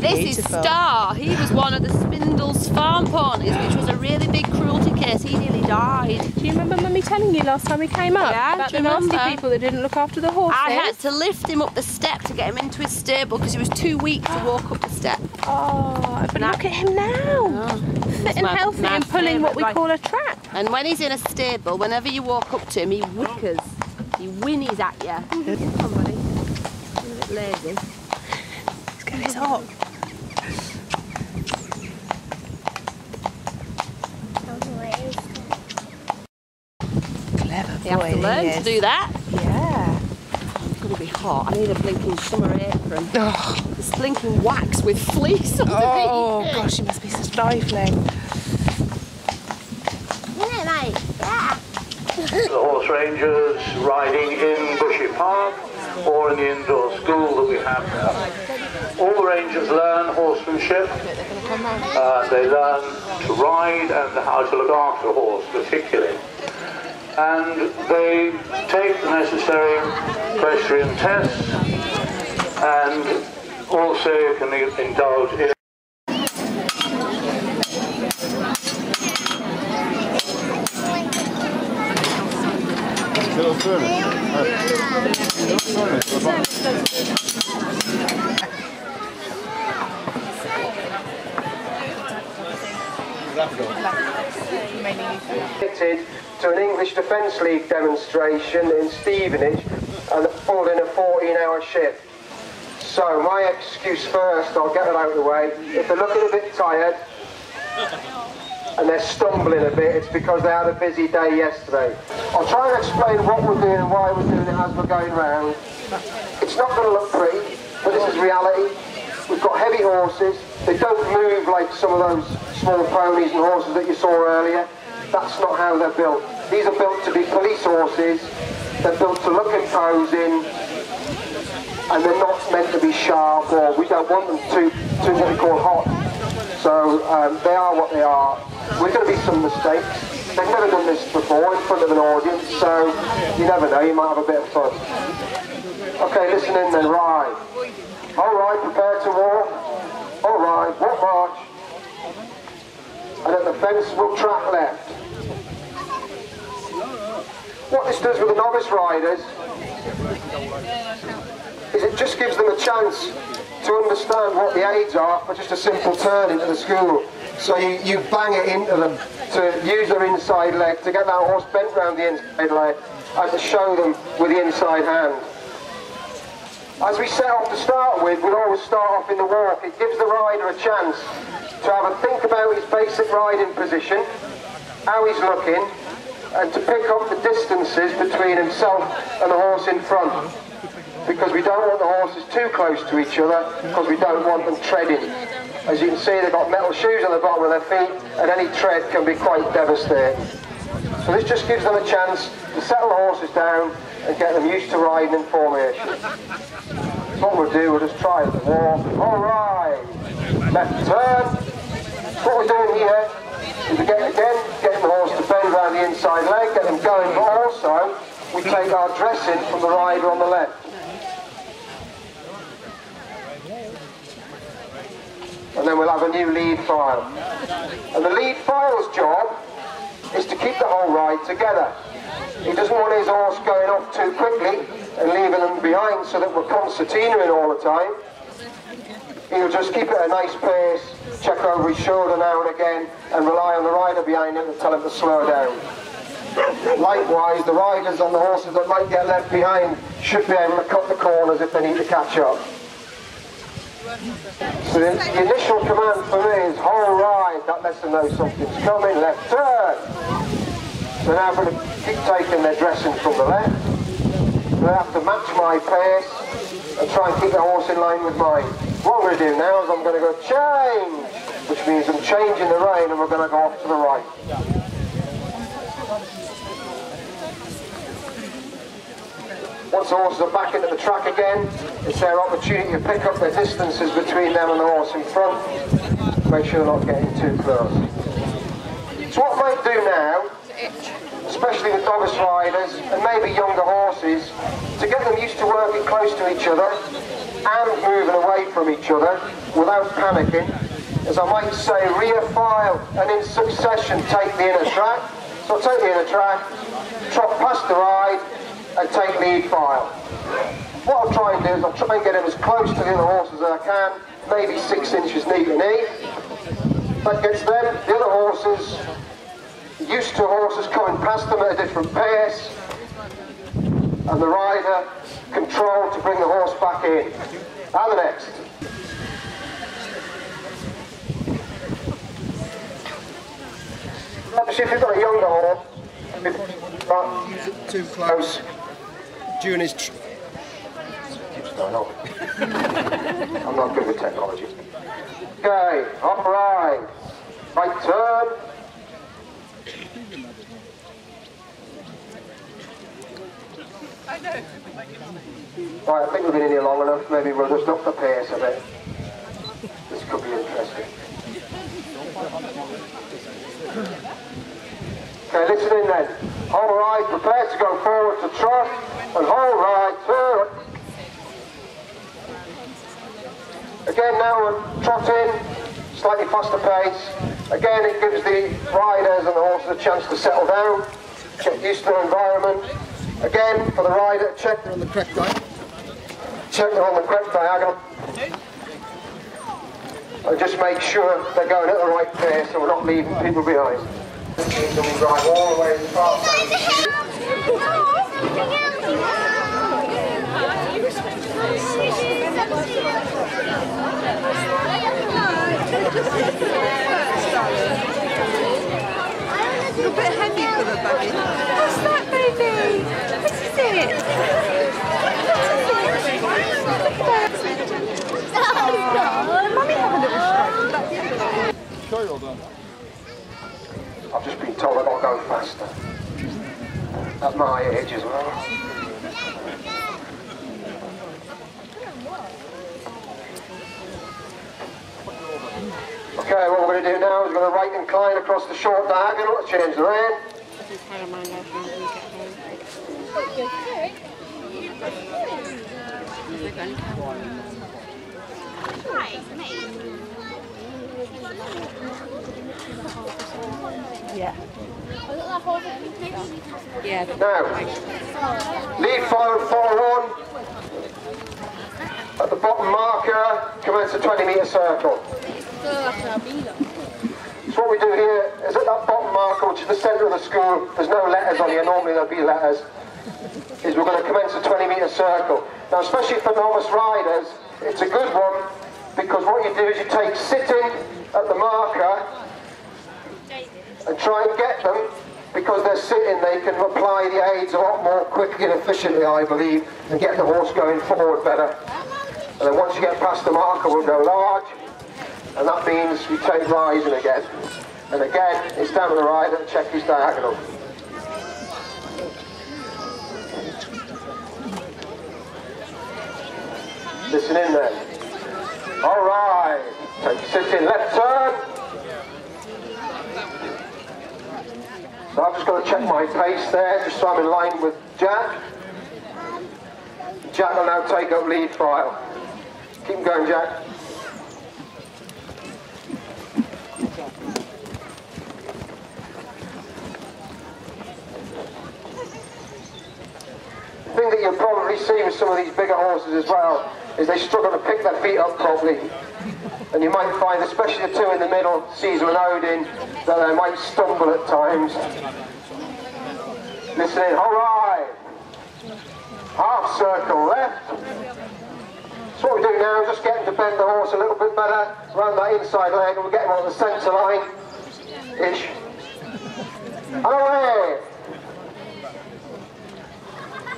This is Star. He was one of the Spindle's farm ponies, which was a really big cruelty case. He nearly died. Do you remember Mummy telling you last time we came up about the nasty people that didn't look after the horses? I had to lift him up the step to get him into his stable because he was too weak to walk up the step. Oh, but look at him now. Fit and healthy and pulling what we call a trap. And when he's in a stable, whenever you walk up to him, he whickers. He whinnies at you. Come on, buddy. You're a bit lazy. Let's get this hot. Clever boy. You have to learn to do that. Yeah. It's going to be hot. I need a blinking summer apron. Oh. This blinking wax with fleece underneath. Oh gosh, it must be so stifling. Isn't it, mate? Yeah. The horse rangers riding in Bushy Park or in the indoor school that we have now. All the rangers learn horsemanship. They learn to ride and how to look after a horse particularly. And they take the necessary equestrian tests and also can indulge in to an English Defence League demonstration in Stevenage and pulled in a 14-hour shift. So my excuse first, I'll get it out of the way. If they're looking a bit tired and they're stumbling a bit, it's because they had a busy day yesterday. I'll try and explain what we're doing and why we're doing it as we're going round. It's not going to look pretty, but this is reality. We've got heavy horses. They don't move like some of those small ponies and horses that you saw earlier. That's not how they're built. These are built to be police horses. They're built to look imposing, and they're not meant to be sharp, or we don't want them to what we call hot. So they are what they are. We're going to be some mistakes. They've never done this before in front of an audience, so you never know, you might have a bit of fun. Okay, listen in then, ride. All right, prepare to walk. All right, walk march. And at the fence, we'll track left. What this does with the novice riders is it just gives them a chance to understand what the aids are for just a simple turn into the school. So you bang it into them to use their inside leg, to get that horse bent round the inside leg, and to show them with the inside hand. As we set off to start with, we'll always start off in the walk. It gives the rider a chance to have a think about his basic riding position, how he's looking, and to pick up the distances between himself and the horse in front. Because we don't want the horses too close to each other, because we don't want them treading. As you can see, they've got metal shoes on the bottom of their feet, and any tread can be quite devastating. So this just gives them a chance to settle the horses down and get them used to riding in formation. So what we'll do, we'll just try it. Walk. All right. Left turn. What we're doing here is getting the horse to bend around the inside leg, get them going, but also we take our dressing from the rider on the left. And then we'll have a new lead file. And the lead file's job is to keep the whole ride together. He doesn't want his horse going off too quickly and leaving them behind so that we're concertinaing all the time. He'll just keep it at a nice pace, check over his shoulder now and again, and rely on the rider behind him to tell him to slow down. Likewise, the riders on the horses that might get left behind should be able to cut the corners if they need to catch up. So the initial command for me is whole ride. That lets them know something's coming. Left turn. So now I'm going to keep taking their dressing from the left. They have to match my pace and try and keep the horse in line with mine. What I'm going to do now is I'm going to go change, which means I'm changing the rein and we're going to go off to the right. Once the horses are back into the track again, it's their opportunity to pick up the distances between them and the horse in front. Make sure they're not getting too close. So what I might do now especially with novice riders and maybe younger horses, to get them used to working close to each other and moving away from each other without panicking. As I might say, rear file and in succession take the inner track. So I'll take the inner track, trot past the ride and take lead file. What I'll try and do is I'll try and get him as close to the other horses as I can, maybe 6 inches knee to knee. That gets them, the other horses, used to horses coming past them at a different pace, and the rider controlled to bring the horse back in. And the next. Obviously, if you've got a younger horse, too close, June is keeps going on. I'm not good with technology. Okay, alright. Right turn. Right, I think we've been in here long enough. Maybe we'll just up the pace a bit. This could be interesting. Okay, listen in then. Hold right, prepare to go forward to trot, and hold right, turn. Again now we're trotting, slightly faster pace. Again it gives the riders and the horses a chance to settle down, get used to their environment. Again, for the rider, check they're on the correct diagonal. Check they're on the correct diagonal. And just make sure they're going at the right pace so we're not leaving people behind. And we drive all the way as far as a bit heavy for the baby. What's that, baby? What is it? Mummy have a little stroke. I've just been told I've got to go faster. At my age as well. Okay, what we're going to do now is we're going to right incline across the short diagonal to change the lane. Yeah. Yeah. Now, lead file 4-1. At the bottom marker, commence a 20-metre circle. So what we do here is at that bottom marker, which is the centre of the school, there's no letters on here, normally there'll be letters, is we're going to commence a 20-metre circle. Now especially for novice riders, it's a good one, because what you do is you take sitting at the marker and try and get them, because they're sitting, they can apply the aids a lot more quickly and efficiently, I believe, and get the horse going forward better. And then once you get past the marker, we'll go large, and that means we take rising again. And again, it's down to the rider and check his diagonal. Listen in then. All right, take sit in, left turn. So I'm just going to check my pace there, just so I'm in line with Jack. Jack will now take up lead file. Keep him going, Jack. The thing that you'll probably see with some of these bigger horses as well is they struggle to pick their feet up properly. And you might find, especially the two in the middle, Caesar and Odin, that they might stumble at times. Listen in, all right. Half circle left. So what we do now is just get him to bend the horse a little bit better around that inside leg, and we'll get him on the centre line-ish. And away.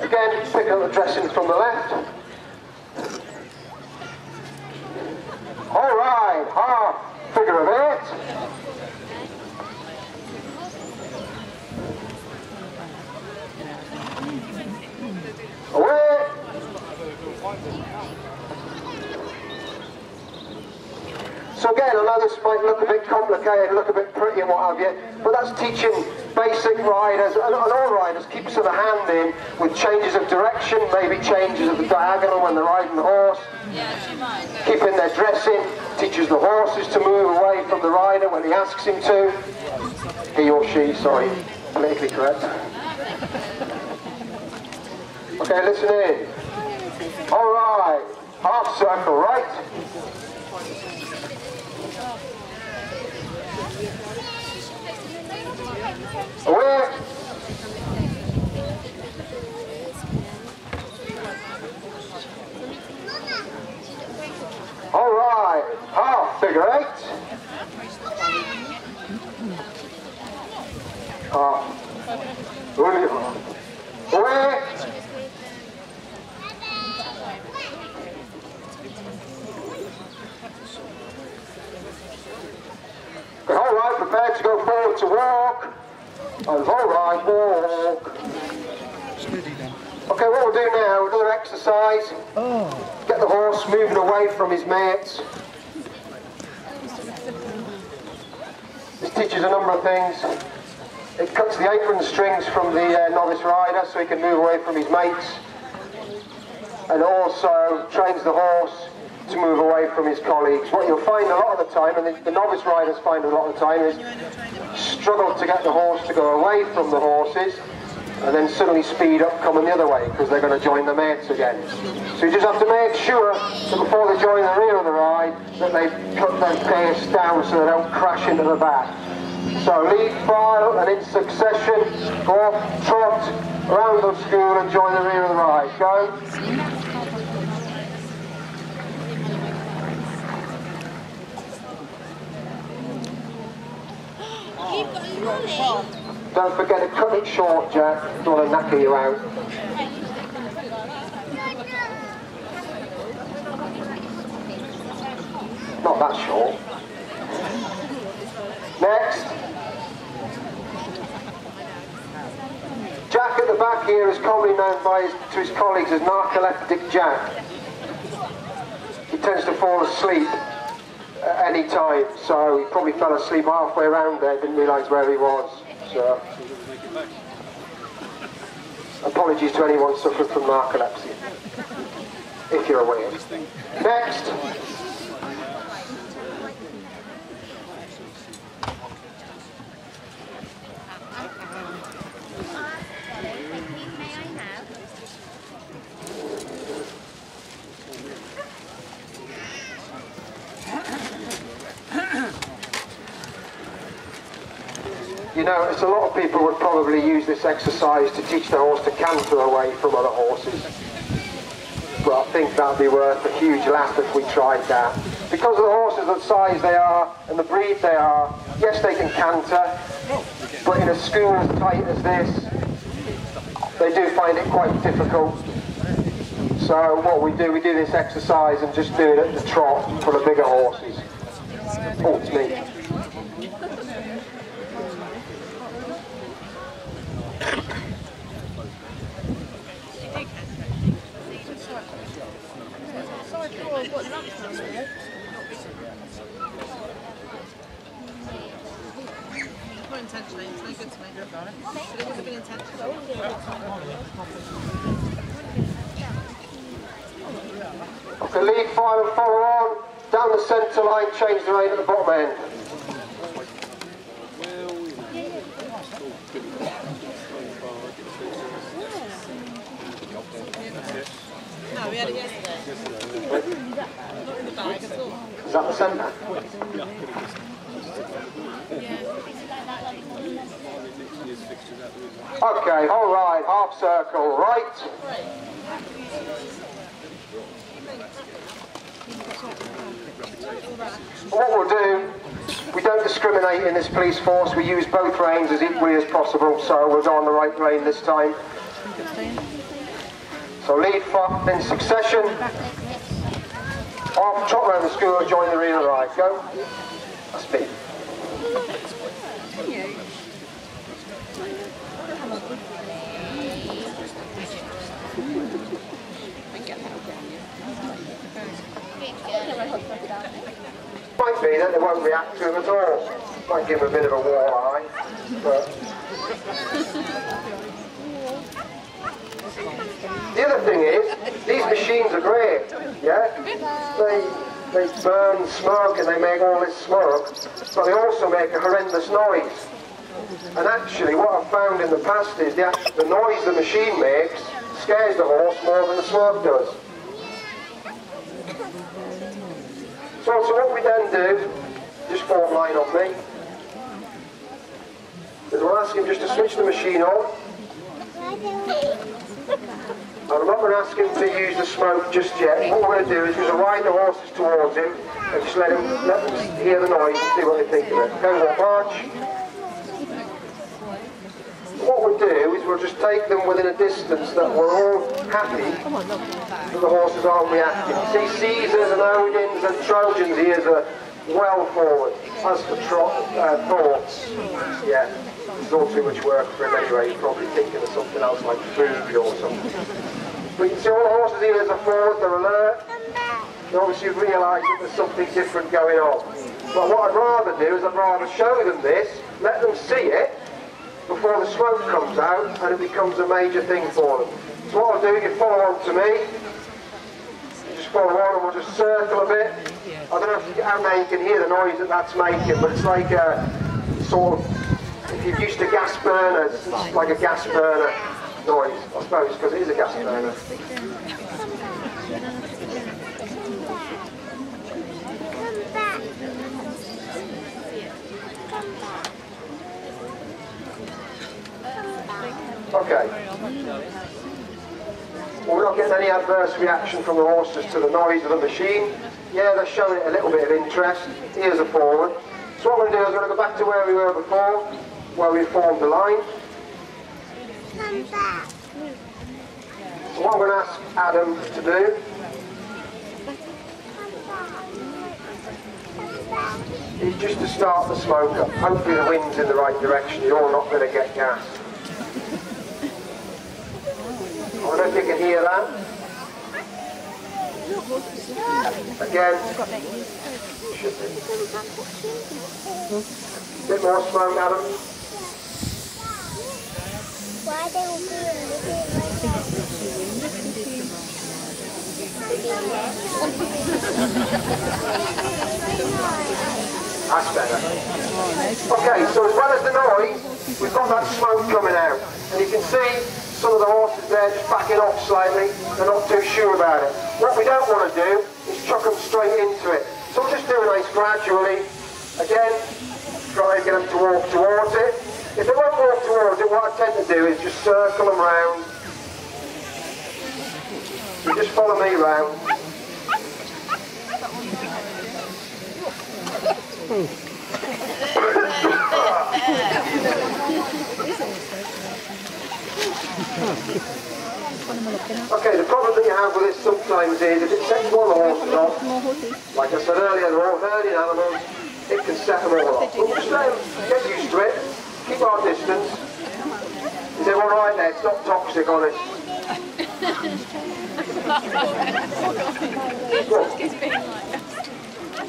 Again, pick up the dressing from the left. All right, half figure of 8. Away. So again, I know this might look a bit complicated, look a bit pretty and what have you, but that's teaching basic riders, and all riders, keeps of the hand in with changes of direction, maybe changes of the diagonal when they're riding the horse. Keeping their dressing, teaches the horses to move away from the rider when he asks him to. He or she, sorry, politically correct. Okay, listen in. All right, half circle right. Away. All right, half figure eight. Half. Away. All right, prepare to go forward to walk. And all right, walk. Okay, what we'll do now, another exercise. Get the horse moving away from his mates. This teaches a number of things. It cuts the apron strings from the novice rider so he can move away from his mates. And also trains the horse to move away from his colleagues. What you'll find a lot of the time, and the novice riders find a lot of the time, is struggle to get the horse to go away from the horses and then suddenly speed up coming the other way because they're going to join the mates again. So you just have to make sure that before they join the rear of the ride that they cut their pace down so they don't crash into the back. So lead file and in succession, go off, trot, around the school and join the rear of the ride. Go. Don't forget to cut it short, Jack. Don't want to knacker you out. Not that short. Next. Jack at the back here is commonly known to his colleagues as narcoleptic Jack. He tends to fall asleep at any time, so he probably fell asleep halfway around there, didn't realise where he was. So, apologies to anyone suffering from narcolepsy, if you're aware. Next. You know, it's a lot of people would probably use this exercise to teach the horse to canter away from other horses. But I think that'd be worth a huge laugh if we tried that. Because of the horses, the size they are and the breed they are, yes, they can canter, but in a school as tight as this, they do find it quite difficult. So what we do this exercise and just do it at the trot for the bigger horses. Oh, it's me. Not intentionally, it's no good to me. But it would have been intentional. Okay, lead, file and follow on. Down the centre line, change the rein at the bottom end. No, we had it yesterday. Not in the bag at all. Is that the centre? Okay, all right, half circle, right. What we'll do, we don't discriminate in this police force, we use both reins as equally as possible, so we'll go on the right rein this time. So lead, file in succession. Half trot round the school and join the rear of the ride. Go. That's me. Might be that they won't react to him at all. Might give him a bit of a war eye, but The other thing is, these machines are great, yeah? They burn smoke and they make all this smoke, but they also make a horrendous noise. And actually, what I've found in the past is the noise the machine makes scares the horse more than the smoke does. So what we then do, just form line on me, is we'll ask him just to switch the machine on. And I'm not going to ask him to use the smoke just yet. What we're going to do is we're going to ride the horses towards him and just let them hear the noise and see what they think of it. Okay, we'll march. What we'll do is we'll just take them within a distance that we're all happy that the horses aren't reacting. See, Caesars and Odins and Trojans' ears are well forward. As for Trot, thoughts, yeah, it's all too much work for him anyway. He's probably thinking of something else like food or something. But you can see all the horses' ears are forward, they're alert. And obviously you realise that there's something different going on. But what I'd rather do is I'd rather show them this, let them see it, before the smoke comes out and it becomes a major thing for them. So what I'll do, you follow on to me, you just follow on and we'll just circle a bit. I don't know how many you can hear the noise that that's making, but it's like a sort of, if you're used to gas burners, it's like a gas burner noise, I suppose, because it is a gas burner. Okay. Well, we're not getting any adverse reaction from the horses to the noise of the machine. Yeah, they're showing it a little bit of interest. Ears are forward. So what we're going to do is we're going to go back to where we were before, where we formed the line. So what I'm going to ask Adam to do is just to start the smoke up. Hopefully the wind's in the right direction. You're not going to get gas. I don't know if you can hear that. Again. A bit more smoke, Adam. That's better. Okay, so as well as the noise, we've got that smoke coming out. And you can see some of the horses there just backing off slightly. They're not too sure about it. What we don't want to do is chuck them straight into it. So we'll just do it nice gradually. Again, try and get them to walk towards it. If they won't walk towards it, what I tend to do is just circle them round. You just follow me round. Okay, the problem that you have with this sometimes is if it sets one of the horses off, like I said earlier, they're all herding animals, it can set them all off. But just let them get used to it, keep our distance. Is everyone right there? It's not toxic on it.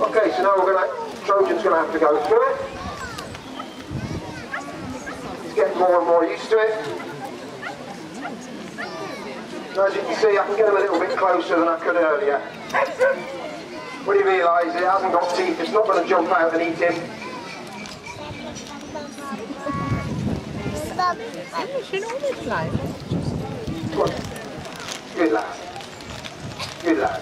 Okay, so now Trojan's going to have to go through it. He's getting more and more used to it. Now, as you can see, I can get him a little bit closer than I could earlier. When he realises it hasn't got teeth, it's not going to jump out and eat him. Good lad. Good lad.